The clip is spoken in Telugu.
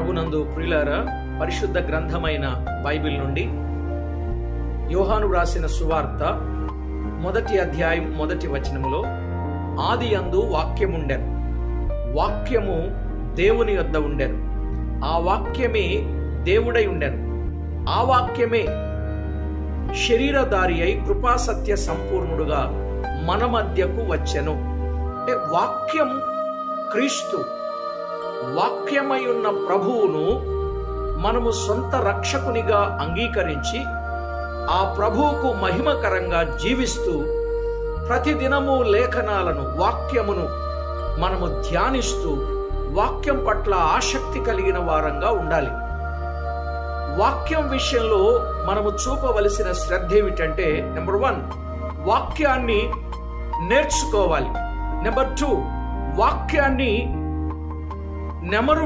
ప్రభునందు ప్రియులారా, పరిశుద్ధ గ్రంథమైన బైబిల్ నుండి యోహాను రాసిన సువార్త 1వ అధ్యాయం 1వ వచనములో, ఆదియందు వాక్యముండెను, వాక్యము దేవుని యొద్ద ఉండెను, ఆ వాక్యమే దేవుడై ఉండెను, ఆ వాక్యమే శరీరధారి అయి కృపాసత్య సంపూర్ణుడుగా మన మధ్యకు వచ్చెను. అంటే వాక్యం క్రీస్తు, వాక్యమై ఉన్న ప్రభువును మనము సొంత రక్షకునిగా అంగీకరించి ఆ ప్రభువుకు మహిమకరంగా జీవిస్తూ ప్రతిదినము లేఖనాలను, వాక్యమును మనము ధ్యానిస్తూ వాక్యం పట్ల ఆసక్తి కలిగిన వారంగా ఉండాలి. వాక్యం విషయంలో మనము చూపవలసిన శ్రద్ధ ఏమిటంటే, నెంబర్ 1, వాక్యాన్ని నేర్చుకోవాలి. నెంబర్ 2, వాక్యాన్ని నెమరు